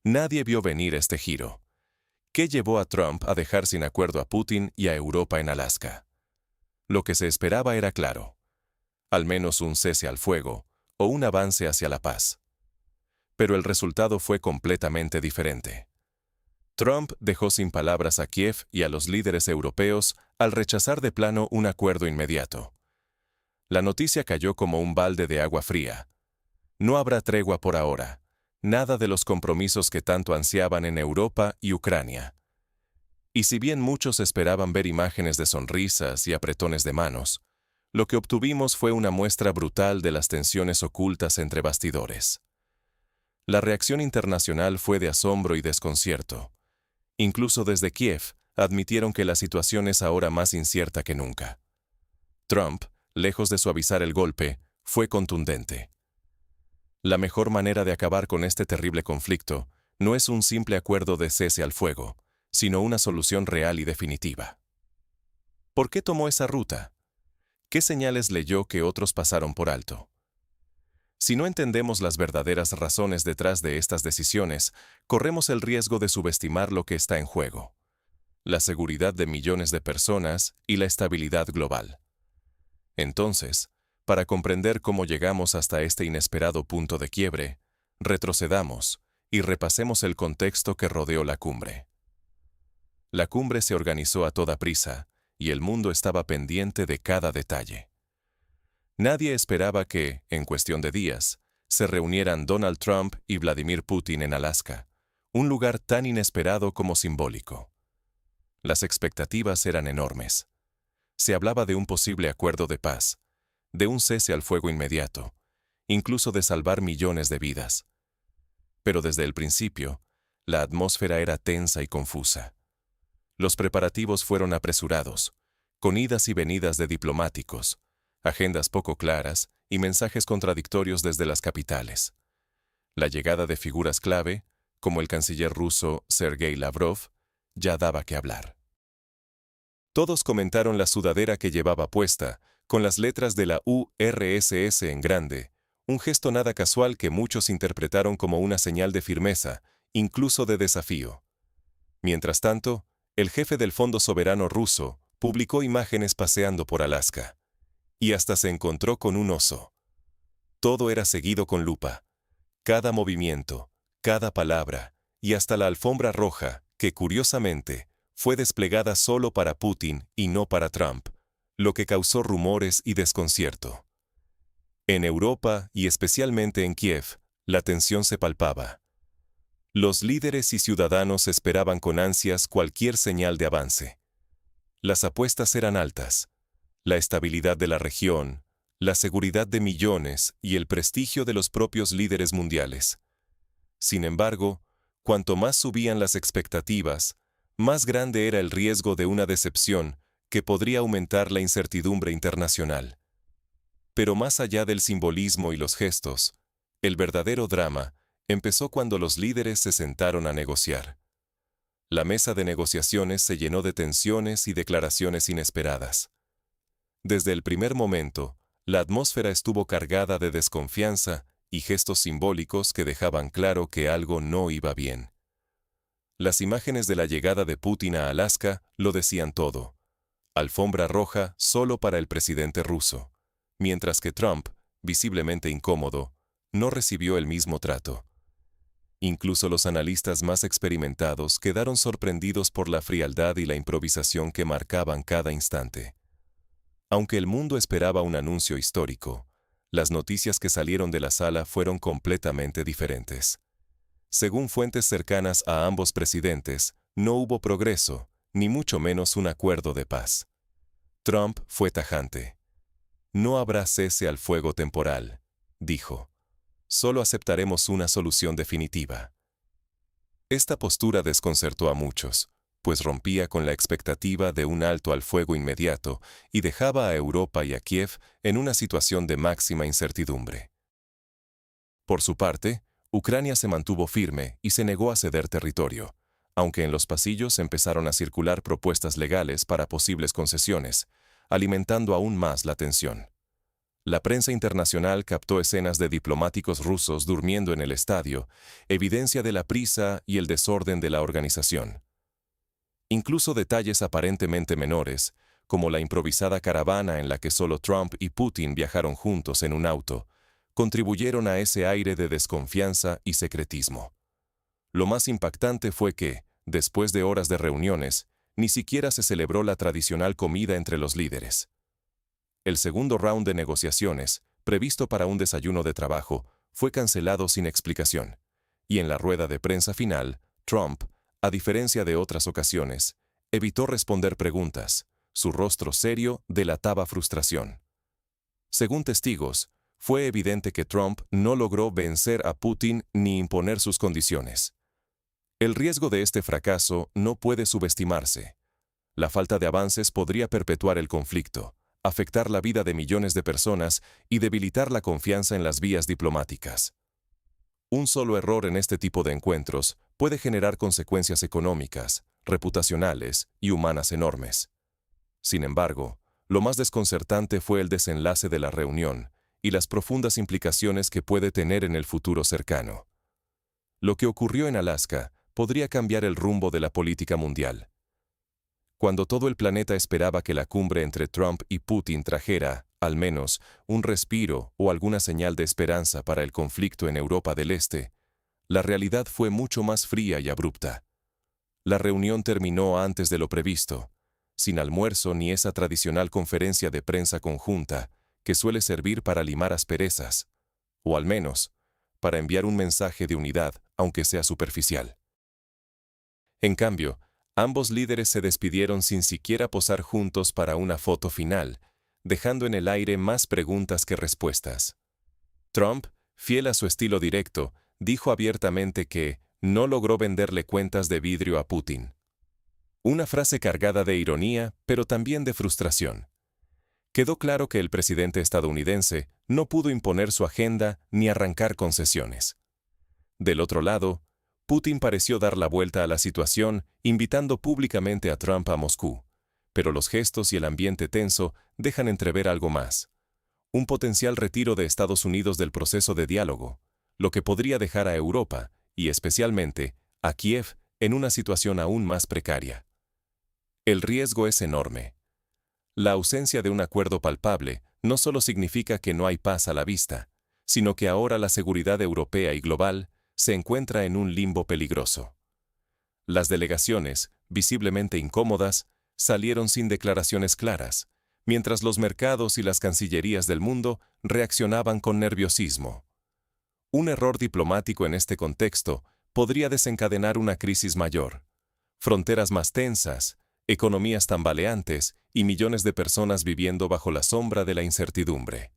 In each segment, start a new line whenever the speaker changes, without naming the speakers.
Nadie vio venir este giro. ¿Qué llevó a Trump a dejar sin acuerdo a Putin y a Europa en Alaska? Lo que se esperaba era claro. Al menos un cese al fuego, o un avance hacia la paz. Pero el resultado fue completamente diferente. Trump dejó sin palabras a Kiev y a los líderes europeos al rechazar de plano un acuerdo inmediato. La noticia cayó como un balde de agua fría. No habrá tregua por ahora. Nada de los compromisos que tanto ansiaban en Europa y Ucrania. Y si bien muchos esperaban ver imágenes de sonrisas y apretones de manos, lo que obtuvimos fue una muestra brutal de las tensiones ocultas entre bastidores. La reacción internacional fue de asombro y desconcierto. Incluso desde Kiev admitieron que la situación es ahora más incierta que nunca. Trump, lejos de suavizar el golpe, fue contundente. La mejor manera de acabar con este terrible conflicto no es un simple acuerdo de cese al fuego, sino una solución real y definitiva. ¿Por qué tomó esa ruta? ¿Qué señales leyó que otros pasaron por alto? Si no entendemos las verdaderas razones detrás de estas decisiones, corremos el riesgo de subestimar lo que está en juego: la seguridad de millones de personas y la estabilidad global. Entonces, para comprender cómo llegamos hasta este inesperado punto de quiebre, retrocedamos y repasemos el contexto que rodeó la cumbre. La cumbre se organizó a toda prisa, y el mundo estaba pendiente de cada detalle. Nadie esperaba que, en cuestión de días, se reunieran Donald Trump y Vladimir Putin en Alaska, un lugar tan inesperado como simbólico. Las expectativas eran enormes. Se hablaba de un posible acuerdo de paz, de un cese al fuego inmediato, incluso de salvar millones de vidas. Pero desde el principio, la atmósfera era tensa y confusa. Los preparativos fueron apresurados, con idas y venidas de diplomáticos, agendas poco claras y mensajes contradictorios desde las capitales. La llegada de figuras clave, como el canciller ruso Sergei Lavrov, ya daba que hablar. Todos comentaron la sudadera que llevaba puesta, con las letras de la URSS en grande, un gesto nada casual que muchos interpretaron como una señal de firmeza, incluso de desafío. Mientras tanto, el jefe del Fondo Soberano ruso publicó imágenes paseando por Alaska. Y hasta se encontró con un oso. Todo era seguido con lupa. Cada movimiento, cada palabra, y hasta la alfombra roja, que curiosamente fue desplegada solo para Putin y no para Trump, lo que causó rumores y desconcierto. En Europa, y especialmente en Kiev, la tensión se palpaba. Los líderes y ciudadanos esperaban con ansias cualquier señal de avance. Las apuestas eran altas. La estabilidad de la región, la seguridad de millones y el prestigio de los propios líderes mundiales. Sin embargo, cuanto más subían las expectativas, más grande era el riesgo de una decepción que podría aumentar la incertidumbre internacional. Pero más allá del simbolismo y los gestos, el verdadero drama empezó cuando los líderes se sentaron a negociar. La mesa de negociaciones se llenó de tensiones y declaraciones inesperadas. Desde el primer momento, la atmósfera estuvo cargada de desconfianza y gestos simbólicos que dejaban claro que algo no iba bien. Las imágenes de la llegada de Putin a Alaska lo decían todo. Alfombra roja solo para el presidente ruso, mientras que Trump, visiblemente incómodo, no recibió el mismo trato. Incluso los analistas más experimentados quedaron sorprendidos por la frialdad y la improvisación que marcaban cada instante. Aunque el mundo esperaba un anuncio histórico, las noticias que salieron de la sala fueron completamente diferentes. Según fuentes cercanas a ambos presidentes, no hubo progreso, ni mucho menos un acuerdo de paz. Trump fue tajante. No habrá cese al fuego temporal, dijo. Solo aceptaremos una solución definitiva. Esta postura desconcertó a muchos, pues rompía con la expectativa de un alto al fuego inmediato y dejaba a Europa y a Kiev en una situación de máxima incertidumbre. Por su parte, Ucrania se mantuvo firme y se negó a ceder territorio, aunque en los pasillos empezaron a circular propuestas legales para posibles concesiones, alimentando aún más la tensión. La prensa internacional captó escenas de diplomáticos rusos durmiendo en el estadio, evidencia de la prisa y el desorden de la organización. Incluso detalles aparentemente menores, como la improvisada caravana en la que solo Trump y Putin viajaron juntos en un auto, contribuyeron a ese aire de desconfianza y secretismo. Lo más impactante fue que, después de horas de reuniones, ni siquiera se celebró la tradicional comida entre los líderes. El segundo round de negociaciones, previsto para un desayuno de trabajo, fue cancelado sin explicación, y en la rueda de prensa final, Trump, a diferencia de otras ocasiones, evitó responder preguntas. Su rostro serio delataba frustración. Según testigos, fue evidente que Trump no logró vencer a Putin ni imponer sus condiciones. El riesgo de este fracaso no puede subestimarse. La falta de avances podría perpetuar el conflicto, afectar la vida de millones de personas y debilitar la confianza en las vías diplomáticas. Un solo error en este tipo de encuentros puede generar consecuencias económicas, reputacionales y humanas enormes. Sin embargo, lo más desconcertante fue el desenlace de la reunión y las profundas implicaciones que puede tener en el futuro cercano. Lo que ocurrió en Alaska podría cambiar el rumbo de la política mundial. Cuando todo el planeta esperaba que la cumbre entre Trump y Putin trajera, al menos, un respiro o alguna señal de esperanza para el conflicto en Europa del Este, la realidad fue mucho más fría y abrupta. La reunión terminó antes de lo previsto, sin almuerzo ni esa tradicional conferencia de prensa conjunta que suele servir para limar asperezas, o al menos, para enviar un mensaje de unidad, aunque sea superficial. En cambio, ambos líderes se despidieron sin siquiera posar juntos para una foto final, dejando en el aire más preguntas que respuestas. Trump, fiel a su estilo directo, dijo abiertamente que no logró venderle cuentas de vidrio a Putin. Una frase cargada de ironía, pero también de frustración. Quedó claro que el presidente estadounidense no pudo imponer su agenda ni arrancar concesiones. Del otro lado, Putin pareció dar la vuelta a la situación, invitando públicamente a Trump a Moscú, pero los gestos y el ambiente tenso dejan entrever algo más. Un potencial retiro de Estados Unidos del proceso de diálogo, lo que podría dejar a Europa, y especialmente a Kiev, en una situación aún más precaria. El riesgo es enorme. La ausencia de un acuerdo palpable no solo significa que no hay paz a la vista, sino que ahora la seguridad europea y global se encuentra en un limbo peligroso. Las delegaciones, visiblemente incómodas, salieron sin declaraciones claras, mientras los mercados y las cancillerías del mundo reaccionaban con nerviosismo. Un error diplomático en este contexto podría desencadenar una crisis mayor. Fronteras más tensas, economías tambaleantes y millones de personas viviendo bajo la sombra de la incertidumbre.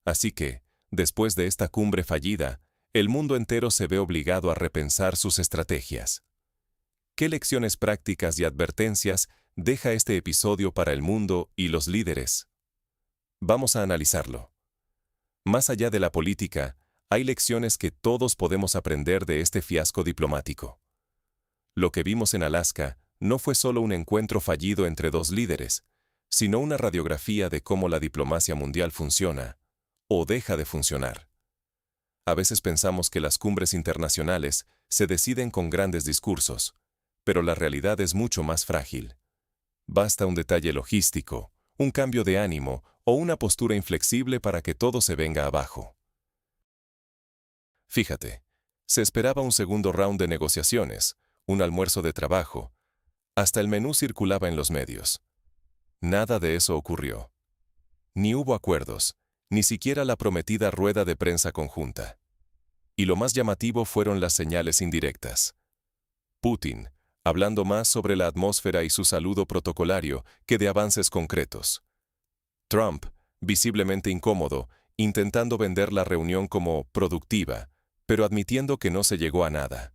Así que, después de esta cumbre fallida, el mundo entero se ve obligado a repensar sus estrategias. ¿Qué lecciones prácticas y advertencias deja este episodio para el mundo y los líderes? Vamos a analizarlo. Más allá de la política, hay lecciones que todos podemos aprender de este fiasco diplomático. Lo que vimos en Alaska no fue solo un encuentro fallido entre dos líderes, sino una radiografía de cómo la diplomacia mundial funciona, o deja de funcionar. A veces pensamos que las cumbres internacionales se deciden con grandes discursos, pero la realidad es mucho más frágil. Basta un detalle logístico, un cambio de ánimo o una postura inflexible para que todo se venga abajo. Fíjate, se esperaba un segundo round de negociaciones, un almuerzo de trabajo. Hasta el menú circulaba en los medios. Nada de eso ocurrió. Ni hubo acuerdos, ni siquiera la prometida rueda de prensa conjunta. Y lo más llamativo fueron las señales indirectas. Putin, hablando más sobre la atmósfera y su saludo protocolario que de avances concretos. Trump, visiblemente incómodo, intentando vender la reunión como productiva, pero admitiendo que no se llegó a nada.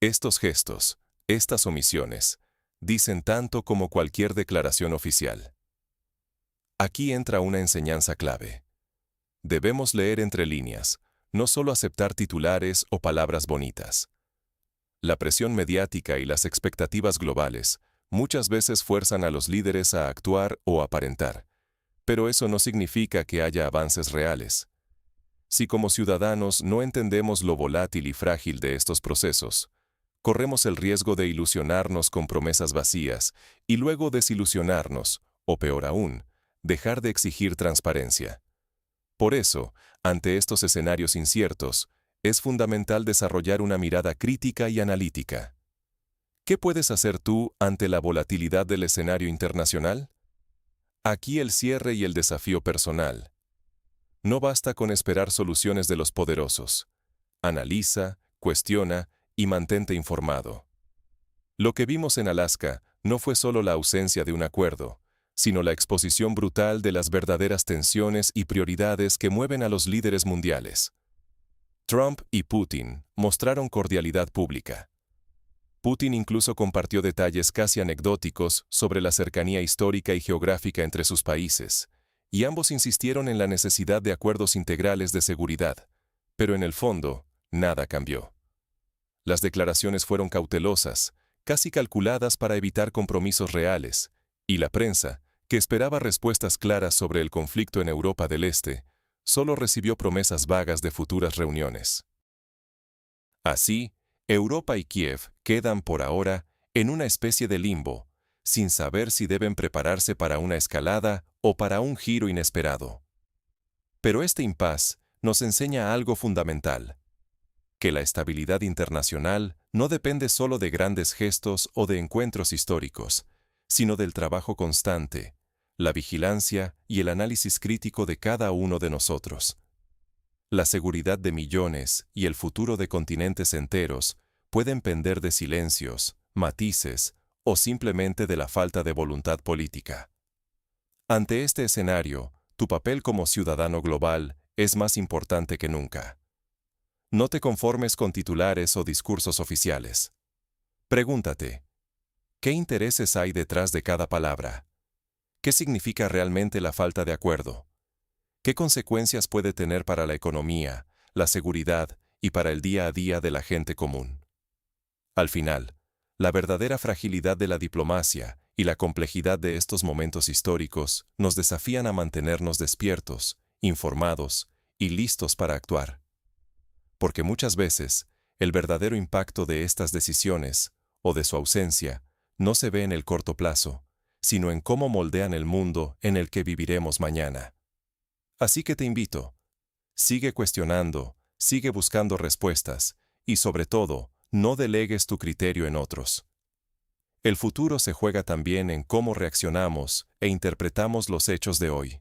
Estos gestos, estas omisiones, dicen tanto como cualquier declaración oficial. Aquí entra una enseñanza clave. Debemos leer entre líneas, no solo aceptar titulares o palabras bonitas. La presión mediática y las expectativas globales muchas veces fuerzan a los líderes a actuar o aparentar, Pero eso no significa que haya avances reales. Si como ciudadanos no entendemos lo volátil y frágil de estos procesos, corremos el riesgo de ilusionarnos con promesas vacías y luego desilusionarnos, o peor aún, dejar de exigir transparencia. Por eso, ante estos escenarios inciertos, es fundamental desarrollar una mirada crítica y analítica. ¿Qué puedes hacer tú ante la volatilidad del escenario internacional? Aquí el cierre y el desafío personal. No basta con esperar soluciones de los poderosos. Analiza, cuestiona y mantente informado. Lo que vimos en Alaska no fue solo la ausencia de un acuerdo, sino la exposición brutal de las verdaderas tensiones y prioridades que mueven a los líderes mundiales. Trump y Putin mostraron cordialidad pública. Putin incluso compartió detalles casi anecdóticos sobre la cercanía histórica y geográfica entre sus países, y ambos insistieron en la necesidad de acuerdos integrales de seguridad, pero en el fondo, nada cambió. Las declaraciones fueron cautelosas, casi calculadas para evitar compromisos reales, y la prensa, que esperaba respuestas claras sobre el conflicto en Europa del Este, solo recibió promesas vagas de futuras reuniones. Así, Europa y Kiev quedan por ahora en una especie de limbo, sin saber si deben prepararse para una escalada o para un giro inesperado. Pero este impas nos enseña algo fundamental: que la estabilidad internacional no depende solo de grandes gestos o de encuentros históricos, sino del trabajo constante, la vigilancia y el análisis crítico de cada uno de nosotros. La seguridad de millones y el futuro de continentes enteros pueden pender de silencios, matices o simplemente de la falta de voluntad política. Ante este escenario, tu papel como ciudadano global es más importante que nunca. No te conformes con titulares o discursos oficiales. Pregúntate, ¿qué intereses hay detrás de cada palabra? ¿Qué significa realmente la falta de acuerdo? ¿Qué consecuencias puede tener para la economía, la seguridad y para el día a día de la gente común? Al final, la verdadera fragilidad de la diplomacia y la complejidad de estos momentos históricos nos desafían a mantenernos despiertos, informados y listos para actuar. Porque muchas veces, el verdadero impacto de estas decisiones, o de su ausencia, no se ve en el corto plazo, sino en cómo moldean el mundo en el que viviremos mañana. Así que te invito, sigue cuestionando, sigue buscando respuestas, y sobre todo, no delegues tu criterio en otros. El futuro se juega también en cómo reaccionamos e interpretamos los hechos de hoy.